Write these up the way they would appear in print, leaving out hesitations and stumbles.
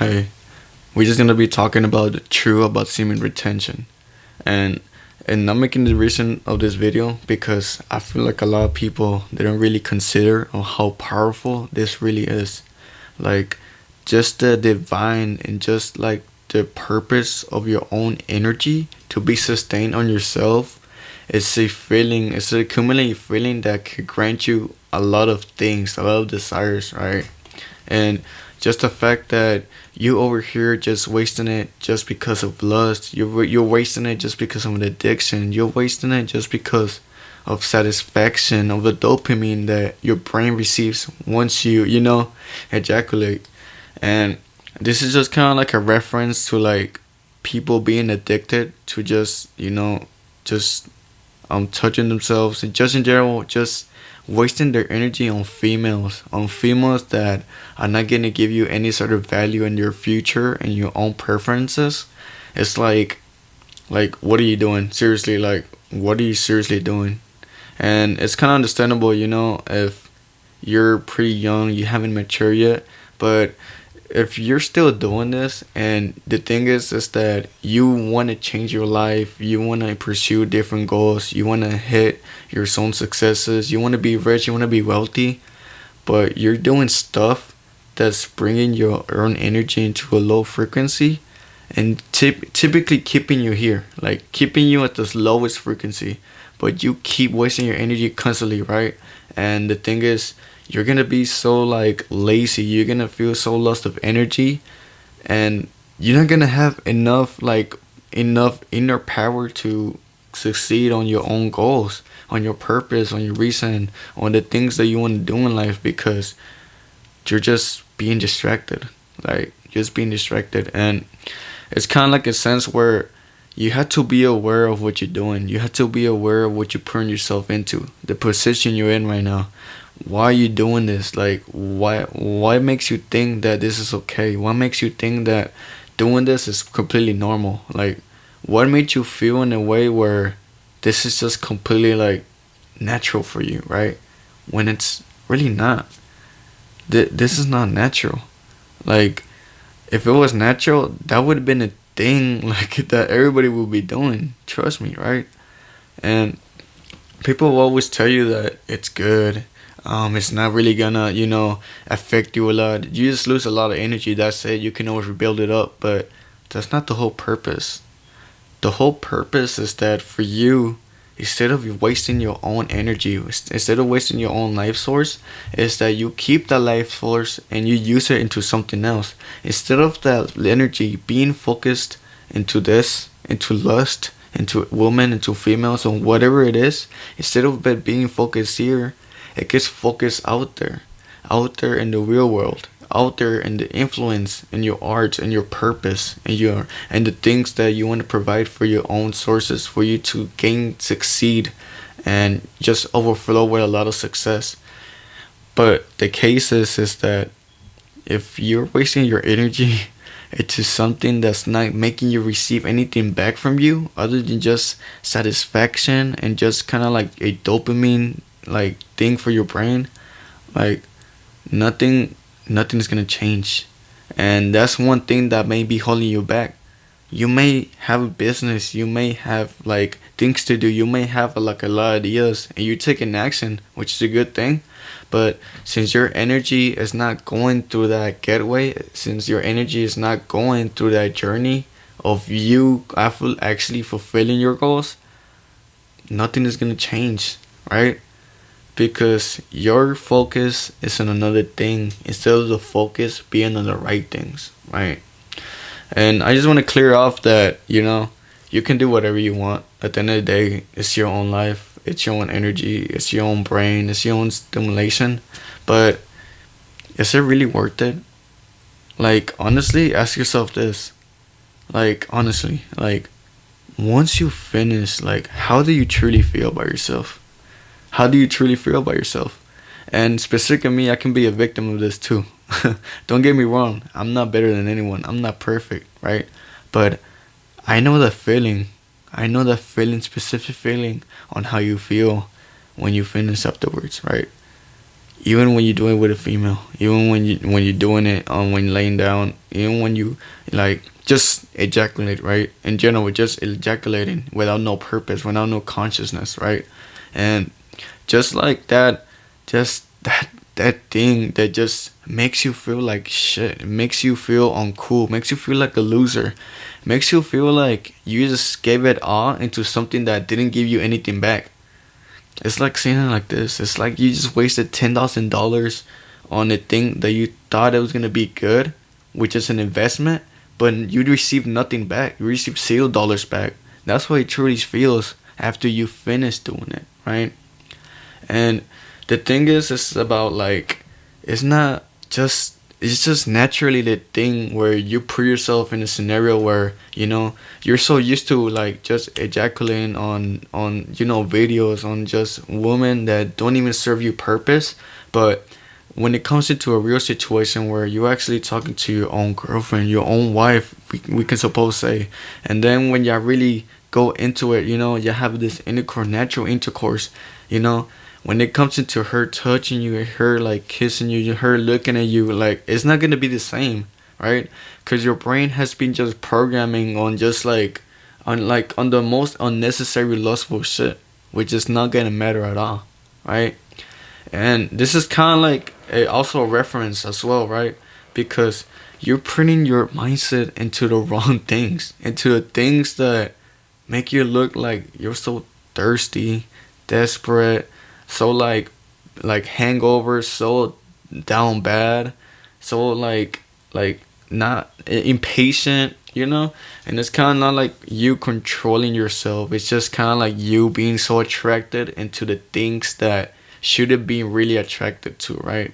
Hey, we're just gonna be talking about the true about semen retention, and I'm making the reason of this video because I feel like a lot of people they don't really consider on how powerful this really is, like just the divine and just like the purpose of your own energy to be sustained on yourself. It's a feeling, it's a accumulating feeling that could grant you a lot of things, a lot of desires, right? And just the fact that you over here just wasting it just because of lust, you're wasting it just because of an addiction, you're wasting it just because of satisfaction of the dopamine that your brain receives once you ejaculate. And this is just kind of like a reference to like people being addicted to just touching themselves and just in general just wasting their energy on females that are not going to give you any sort of value in your future and your own preferences. It's like what are you doing seriously, like what are you seriously doing? And it's kind of understandable, if you're pretty young, you haven't matured yet. But if you're still doing this, and the thing is that you want to change your life, you want to pursue different goals, you want to hit your own successes, you want to be rich, you want to be wealthy, but you're doing stuff that's bringing your own energy into a low frequency and typically keeping you here, like keeping you at the lowest frequency, but you keep wasting your energy constantly, right? And the thing is, you're gonna be so like lazy, you're gonna feel so lost of energy, and you're not gonna have enough inner power to succeed on your own goals, on your purpose, on your reason, on the things that you want to do in life, because you're just being distracted, like just being distracted. And it's kind of like a sense where you have to be aware of what you're doing, you have to be aware of what you're putting yourself into, the position you're in right now. Why are you doing this? Like why makes you think that this is okay? What makes you think that doing this is completely normal? Like what made you feel in a way where this is just completely like natural for you, right? When it's really not. This is not natural. Like if it was natural, that would have been a thing like that everybody would be doing. Trust me, right? And people will always tell you that it's good. It's not really gonna, affect you a lot. You just lose a lot of energy. That's it. You can always rebuild it up, but that's not the whole purpose. The whole purpose is that for you, instead of wasting your own energy, instead of wasting your own life source, is that you keep that life source and you use it into something else. Instead of that energy being focused into this, into lust, into women, into females, or whatever it is, instead of it being focused here, it gets focused out there in the real world, out there in the influence, in your art, and your purpose, and the things that you want to provide for your own sources, for you to gain, succeed, and just overflow with a lot of success. But the case is that if you're wasting your energy into something that's not making you receive anything back from you other than just satisfaction and just kind of like a dopamine like thing for your brain, like nothing is gonna change. And that's one thing that may be holding you back. You may have a business, you may have like things to do, you may have like a lot of ideas, and you're taking action, which is a good thing. But since your energy is not going through that getaway, since your energy is not going through that journey of you actually fulfilling your goals, nothing is gonna change, right? Because your focus is on another thing instead of the focus being on the right things, right? And I just want to clear off that you can do whatever you want. At the end of the day, it's your own life, it's your own energy, it's your own brain, it's your own stimulation. But is it really worth it? Like honestly, ask yourself this. Like honestly, like once you finish, like how do you truly feel about yourself? How do you truly feel about yourself? And specifically me, I can be a victim of this too. Don't get me wrong, I'm not better than anyone, I'm not perfect, right? But I know that feeling. I know that specific feeling on how you feel when you finish afterwards, right? even when you do it with a female, even when you're doing it when you're laying down, even when you like just ejaculate, right? In general, just ejaculating without no purpose, without no consciousness, right? And just like that, just that thing that just makes you feel like shit. It makes you feel uncool, makes you feel like a loser, makes you feel like you just gave it all into something that didn't give you anything back. It's like saying it like this. It's like you just wasted $10,000 on a thing that you thought it was gonna be good, which is an investment, but you received nothing back. You received $0 back. That's how it truly feels after you finish doing it, right? And the thing is, it's about like, it's not just, it's just naturally the thing where you put yourself in a scenario where, you're so used to like just ejaculating on videos on just women that don't even serve you purpose. But when it comes into a real situation where you're actually talking to your own girlfriend, your own wife, we can suppose say, and then when you really go into it, you have this intercourse, natural intercourse, when it comes into her touching you, her like kissing you, her looking at you, like it's not gonna be the same, right? Because your brain has been just programming on just like on the most unnecessary lustful shit, which is not gonna matter at all, right? And this is kind of like also a reference as well, right? Because you're putting your mindset into the wrong things, into the things that make you look like you're so thirsty, desperate, so like hangover, so down bad, so like not impatient, and it's kind of not like you controlling yourself. It's just kind of like you being so attracted into the things that shouldn't be really attracted to, right?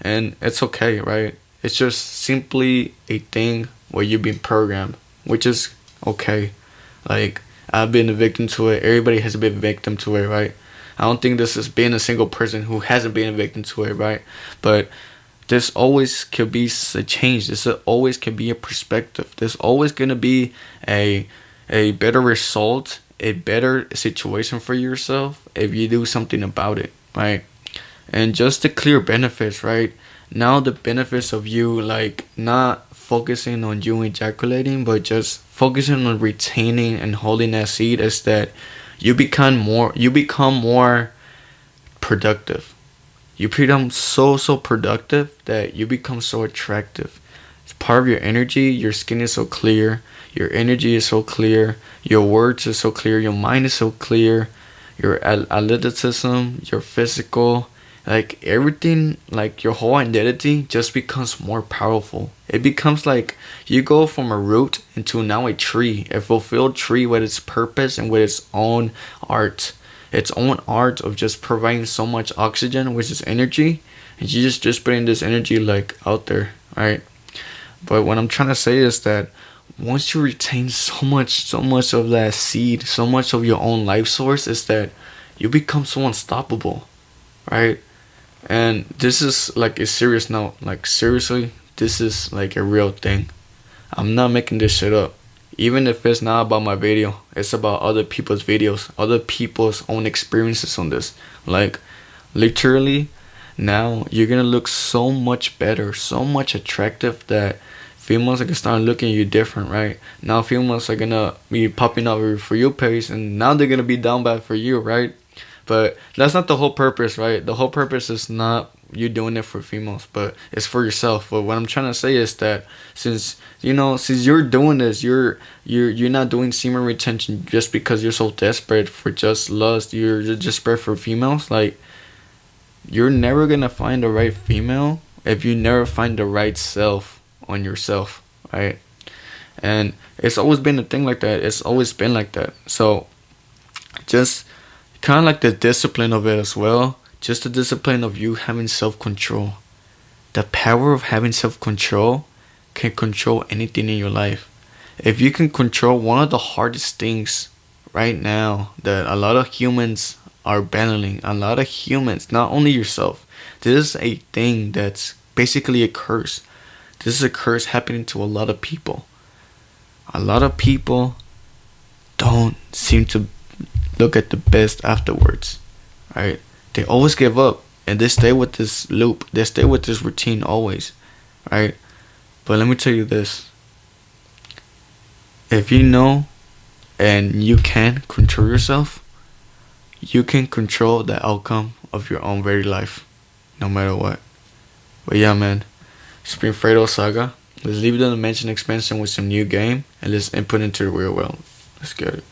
And it's okay, right? It's just simply a thing where you've been programmed, which is okay. Like, I've been a victim to it. Everybody has been a victim to it, right? I don't think this has been a single person who hasn't been a victim to it, right? But there's always could be a change. There's always can be a perspective. There's always gonna be a better result, a better situation for yourself if you do something about it, right? And just the clear benefits, right? Now the benefits of you like not focusing on you ejaculating, but just focusing on retaining and holding that seed is that you become more productive. You become so productive that you become so attractive. It's part of your energy. Your skin is so clear. Your energy is so clear. Your words are so clear. Your mind is so clear. Your athleticism, your physical, like everything, like your whole identity just becomes more powerful. It becomes like you go from a root into now a tree, a fulfilled tree with its purpose and with its own art. Its own art of just providing so much oxygen, which is energy, and you just putting this energy like out there, right? But what I'm trying to say is that once you retain so much of that seed, so much of your own life source, is that you become so unstoppable, right? And this is like a serious note. Like seriously, this is like a real thing. I'm not making this shit up. Even if it's not about my video, it's about other people's videos, other people's own experiences on this. Like, literally, now you're gonna look so much better, so much attractive that females are gonna start looking at you different, right? Now females are gonna be popping up for you page, and now they're gonna be down bad for you, right? But that's not the whole purpose, right? The whole purpose is not you doing it for females, but it's for yourself. But what I'm trying to say is that since you're doing this, you're not doing semen retention just because you're so desperate for just lust. You're just desperate for females. Like, you're never gonna find the right female if you never find the right self on yourself, right? And it's always been a thing like that. It's always been like that. So just kind of like the discipline of it as well. Just the discipline of you having self-control. The power of having self-control can control anything in your life. If you can control one of the hardest things right now that a lot of humans are battling, a lot of humans, not only yourself, this is a thing that's basically a curse. This is a curse happening to a lot of people. A lot of people don't seem to look at the best afterwards, right? They always give up. and they stay with this loop. They stay with this routine always, right? But let me tell you this: if you know and you can control yourself, you can control the outcome of your own very life, no matter what. But yeah, man, it's been Fredo Saga. Let's leave the dimension expansion with some new game, and let's input into the real world. Let's get it.